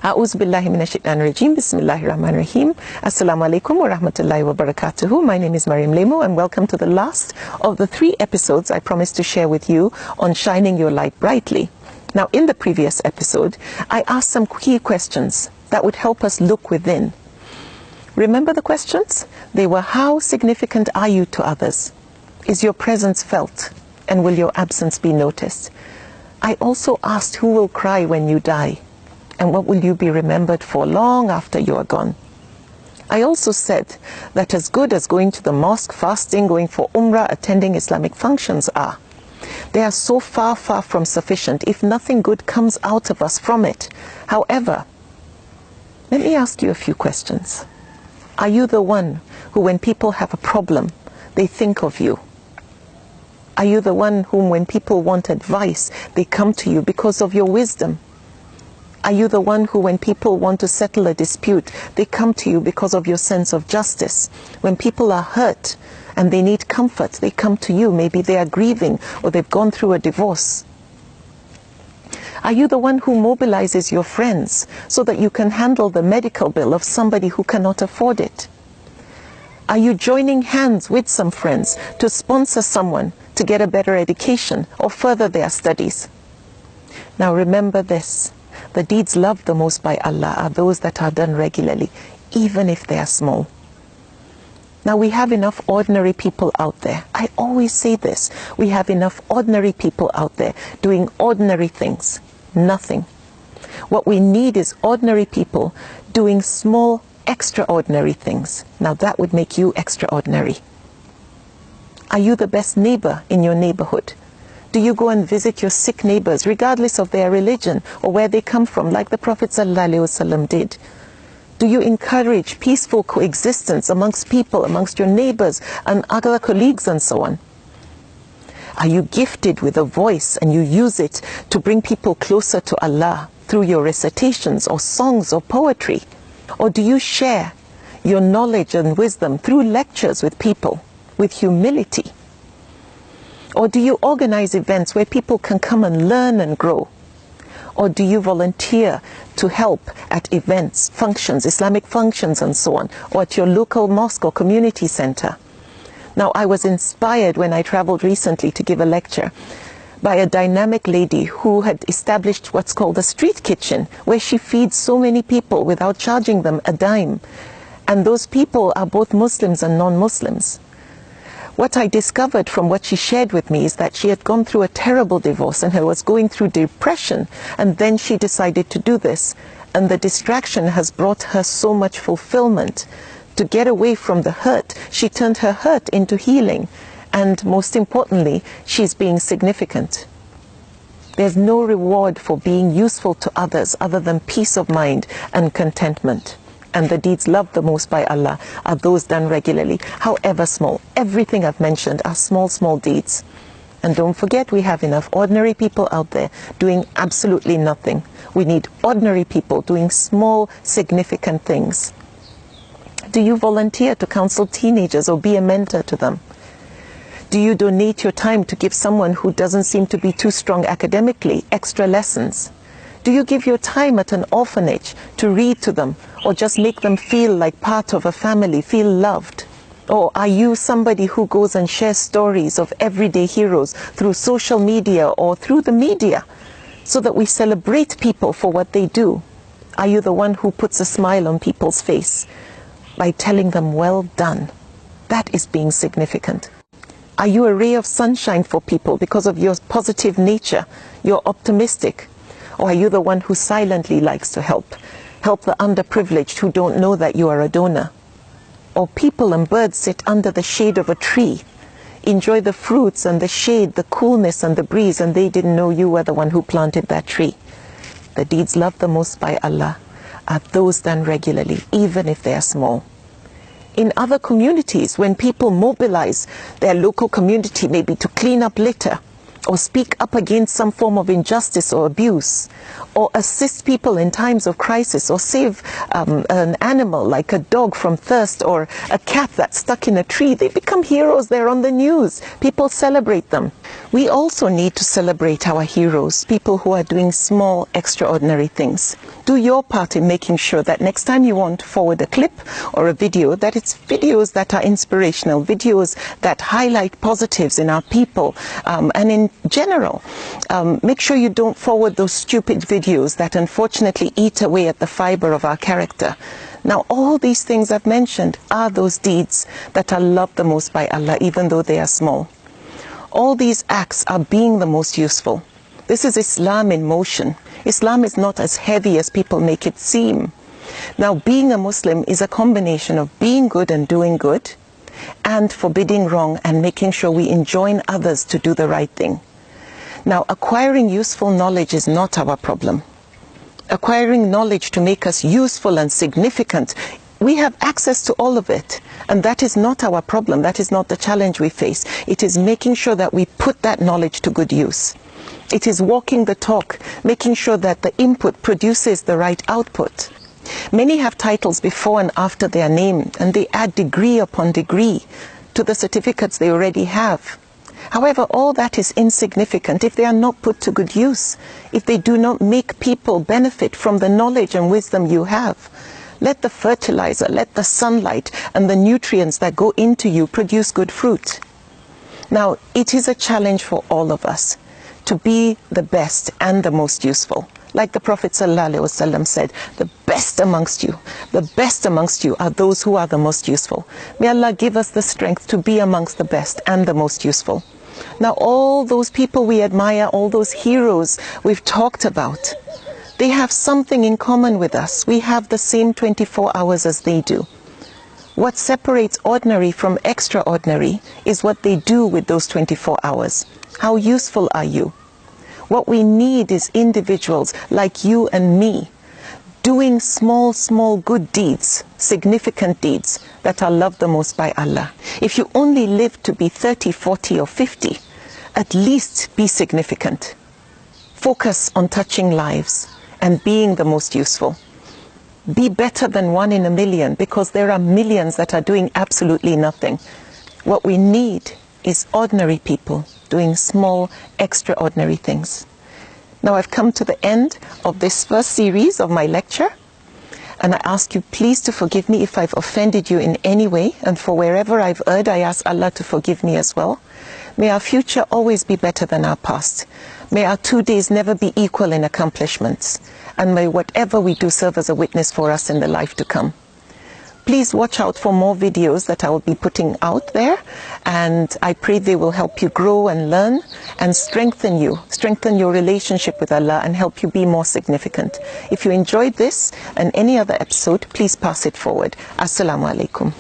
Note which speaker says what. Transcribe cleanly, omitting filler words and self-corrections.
Speaker 1: A'udhu billahi minash shaitanir rajim. Bismillahir rahmanir rahim. Assalamu alaikum wa rahmatullahi wa barakatuhu. My name is Mariam Lemo and welcome to the last of the 3 episodes I promised to share with you on shining your light brightly. Now, in the previous episode, I asked some key questions that would help us look within. Remember the questions? They were: how significant are you to others? Is your presence felt? And will your absence be noticed? I also asked, who will cry when you die? And what will you be remembered for long after you are gone? I also said that as good as going to the mosque, fasting, going for umrah, attending Islamic functions are, they are so far from sufficient if nothing good comes out of us from it. However, let me ask you a few questions. Are you the one who, when people have a problem, they think of you? Are you the one whom, when people want advice, they come to you because of your wisdom? Are you the one who, when people want to settle a dispute, they come to you because of your sense of justice? When people are hurt and they need comfort, they come to you. Maybe they are grieving or they've gone through a divorce. Are you the one who mobilizes your friends so that you can handle the medical bill of somebody who cannot afford it? Are you joining hands with some friends to sponsor someone to get a better education or further their studies? Now remember this: the deeds loved the most by Allah are those that are done regularly, even if they are small. Now, we have enough ordinary people out there. I always say this: we have enough ordinary people out there doing ordinary things. Nothing. What we need is ordinary people doing small, extraordinary things. Now that would make you extraordinary. Are you the best neighbor in your neighborhood? Do you go and visit your sick neighbors regardless of their religion or where they come from, like the Prophet ﷺ did? Do you encourage peaceful coexistence amongst people, amongst your neighbors and other colleagues and so on? Are you gifted with a voice and you use it to bring people closer to Allah through your recitations or songs or poetry? Or do you share your knowledge and wisdom through lectures with people with humility? Or do you organize events where people can come and learn and grow? Or do you volunteer to help at events, functions, Islamic functions and so on, or at your local mosque or community center? Now, I was inspired when I traveled recently to give a lecture by a dynamic lady who had established what's called a street kitchen, where she feeds so many people without charging them a dime. And those people are both Muslims and non-Muslims. What I discovered from what she shared with me is that she had gone through a terrible divorce and was going through depression, and then she decided to do this. And the distraction has brought her so much fulfillment. To get away from the hurt, she turned her hurt into healing. And most importantly, she's being significant. There's no reward for being useful to others other than peace of mind and contentment. And the deeds loved the most by Allah are those done regularly, however small. Everything I've mentioned are small, small deeds. And don't forget, we have enough ordinary people out there doing absolutely nothing. We need ordinary people doing small, significant things. Do you volunteer to counsel teenagers or be a mentor to them? Do you donate your time to give someone who doesn't seem to be too strong academically extra lessons? Do you give your time at an orphanage to read to them or just make them feel like part of a family, feel loved? Or are you somebody who goes and shares stories of everyday heroes through social media or through the media so that we celebrate people for what they do? Are you the one who puts a smile on people's face by telling them, well done? That is being significant. Are you a ray of sunshine for people because of your positive nature? You're optimistic. Or are you the one who silently likes to help the underprivileged who don't know that you are a donor? Or people and birds sit under the shade of a tree, enjoy the fruits and the shade, the coolness and the breeze, and they didn't know you were the one who planted that tree. The deeds loved the most by Allah are those done regularly, even if they are small. In other communities, when people mobilize their local community maybe to clean up litter, or speak up against some form of injustice or abuse, or assist people in times of crisis, or save an animal like a dog from thirst, or a cat that's stuck in a tree, they become heroes. They're on the news. People celebrate them. We also need to celebrate our heroes, people who are doing small, extraordinary things. Do your part in making sure that next time you want to forward a clip or a video, that it's videos that are inspirational, videos that highlight positives in our people, and in general. Make sure you don't forward those stupid videos that unfortunately eat away at the fiber of our character. Now, all these things I've mentioned are those deeds that are loved the most by Allah, even though they are small. All these acts are being the most useful. This is Islam in motion. Islam is not as heavy as people make it seem. Now, being a Muslim is a combination of being good and doing good, and forbidding wrong and making sure we enjoin others to do the right thing. Now, acquiring useful knowledge is not our problem. Acquiring knowledge to make us useful and significant, we have access to all of it, and that is not our problem. That is not the challenge we face. It is making sure that we put that knowledge to good use. It is walking the talk, making sure that the input produces the right output. Many have titles before and after their name, and they add degree upon degree to the certificates they already have. However, all that is insignificant if they are not put to good use, if they do not make people benefit from the knowledge and wisdom you have. Let the fertilizer, let the sunlight and the nutrients that go into you produce good fruit. Now, it is a challenge for all of us to be the best and the most useful. Like the Prophet ﷺ said, the best amongst you are those who are the most useful. May Allah give us the strength to be amongst the best and the most useful. Now, all those people we admire, all those heroes we've talked about, they have something in common with us. We have the same 24 hours as they do. What separates ordinary from extraordinary is what they do with those 24 hours. How useful are you? What we need is individuals like you and me doing small good deeds, significant deeds that are loved the most by Allah. If you only live to be 30, 40 or 50, at least be significant. Focus on touching lives and being the most useful. Be better than 1 in a million, because there are millions that are doing absolutely nothing. What we need is ordinary people doing small, extraordinary things. Now, I've come to the end of this first series of my lecture, and I ask you please to forgive me if I've offended you in any way, and for wherever I've erred, I ask Allah to forgive me as well. May our future always be better than our past. May our 2 days never be equal in accomplishments, and may whatever we do serve as a witness for us in the life to come. Please watch out for more videos that I will be putting out there, and I pray they will help you grow and learn and strengthen your relationship with Allah, and help you be more significant. If you enjoyed this and any other episode, please pass it forward. Assalamu alaikum.